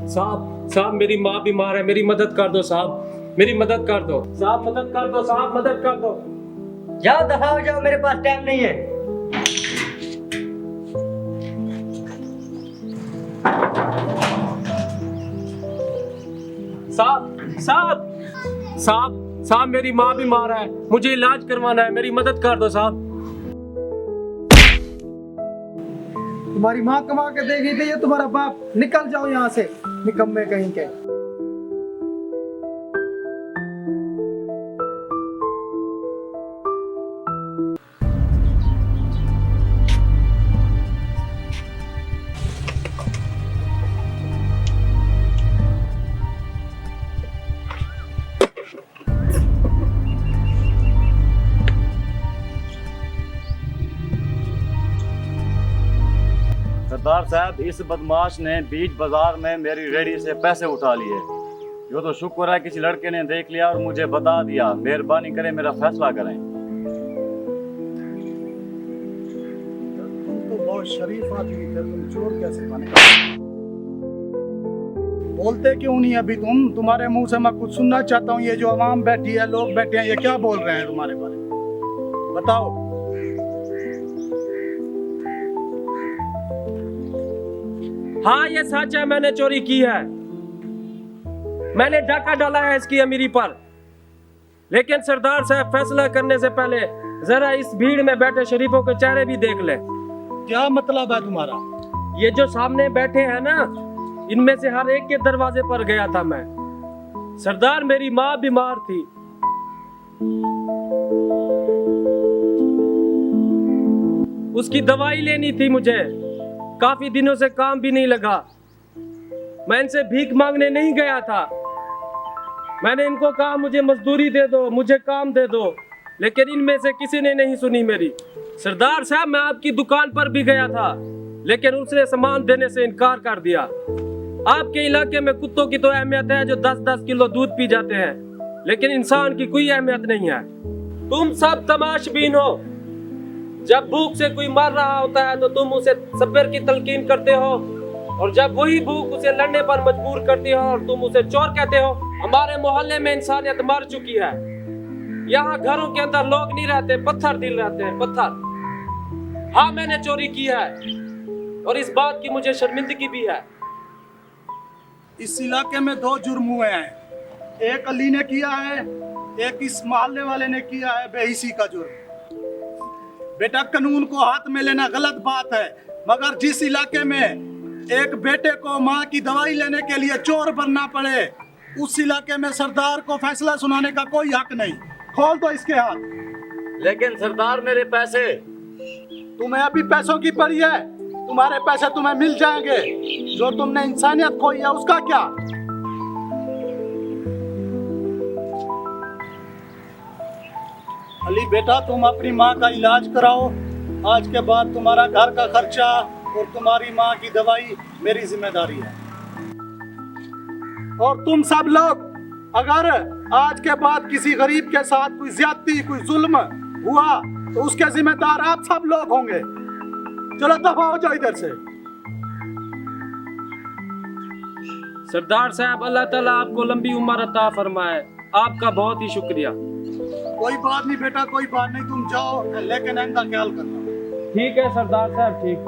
साहब साहब मेरी माँ बीमार है, मेरी मदद कर दो साहब, मेरी मदद कर दो साहब, मदद कर दो साहब, मदद कर दो। जाओ दफा हो जाओ, मेरे पास टाइम नहीं है। साहब साहब साहब साहब मेरी माँ बीमार है, मुझे इलाज करवाना है, मेरी मदद कर दो साहब। तुम्हारी माँ कमा के देगी थी ये तुम्हारा बाप, निकल जाओ यहाँ से निकम्मे कहीं के। सरदार साहब, इस बदमाश ने बीच बाजार में मेरी रेडी से पैसे उठा लिए। यो तो शुक्र है किसी लड़के ने देख लिया और मुझे बता दिया। मेहरबानी करें, मेरा फैसला करें। तुम तो बहुत शरीफ आदमी थे, तुम चोर कैसे बने? बोलते क्यों नहीं अभी तुम? तुम्हारे मुंह से मैं कुछ सुनना चाहता हूँ। ये जो आवाम बैठी है, लोग बैठे हैं, ये क्या बोल रहे हैं तुम्हारे बारे में? बताओ। हाँ ये सच है, मैंने चोरी की है, मैंने डाका डाला है इसकी अमीरी पर। लेकिन सरदार साहब, फैसला करने से पहले जरा इस भीड़ में बैठे शरीफों के चेहरे भी देख ले। क्या मतलब है तुम्हारा? ये जो सामने बैठे हैं ना, इनमें से हर एक के दरवाजे पर गया था मैं। सरदार, मेरी माँ बीमार थी, उसकी दवाई लेनी थी मुझे, काफी दिनों से काम भी नहीं लगा। मैं इनसे भीख मांगने नहीं गया था, मैंने इनको कहा मुझे मजदूरी दे दो, मुझे काम दे दो, लेकिन इनमें से किसी ने नहीं सुनी मेरी। सरदार साहब, मैं आपकी दुकान पर भी गया था, लेकिन उसने सामान देने से इनकार कर दिया। आपके इलाके में कुत्तों की तो अहमियत है जो 10-10 किलो दूध पी जाते हैं, लेकिन इंसान की कोई अहमियत नहीं है। तुम सब तमाशबीन हो। जब भूख से कोई मर रहा होता है तो तुम उसे सब्र की तलकीन करते हो, और जब वही भूख उसे लड़ने पर मजबूर करती हो और तुम उसे चोर कहते हो। हमारे मोहल्ले में इंसानियत मर चुकी है। यहाँ घरों के अंदर लोग नहीं रहते, पत्थर दिल रहते हैं, पत्थर। हाँ, मैंने चोरी की है और इस बात की मुझे शर्मिंदगी भी है। इस इलाके में 2 जुर्म हुए हैं, एक अली ने किया है, एक इस मोहल्ले वाले ने किया है बेहिसी का जुर्म। बेटा, कानून को हाथ में लेना गलत बात है, मगर जिस इलाके में एक बेटे को माँ की दवाई लेने के लिए चोर बनना पड़े, उस इलाके में सरदार को फैसला सुनाने का कोई हक नहीं। खोल दो इसके हाथ। लेकिन सरदार, मेरे पैसे। तुम्हें अभी पैसों की पड़ी है, तुम्हारे पैसे तुम्हें मिल जाएंगे। जो तुमने इंसानियत खोई है उसका क्या? अली बेटा, तुम अपनी माँ का इलाज कराओ। आज के बाद तुम्हारा घर का खर्चा और तुम्हारी माँ की दवाई मेरी जिम्मेदारी है। और तुम सब लोग, अगर आज के बाद किसी गरीब के साथ कोई ज्यादती, कोई जुल्म हुआ तो उसके जिम्मेदार आप सब लोग होंगे। चलो दफा हो जाओ इधर से। सरदार साहब, अल्लाह ताला आपको लंबी उम्र अता फरमाए। आपका बहुत ही शुक्रिया। कोई बात नहीं बेटा, कोई बात नहीं, तुम जाओ, लेकिन इनका ख्याल करना। ठीक है सरदार साहब, ठीक।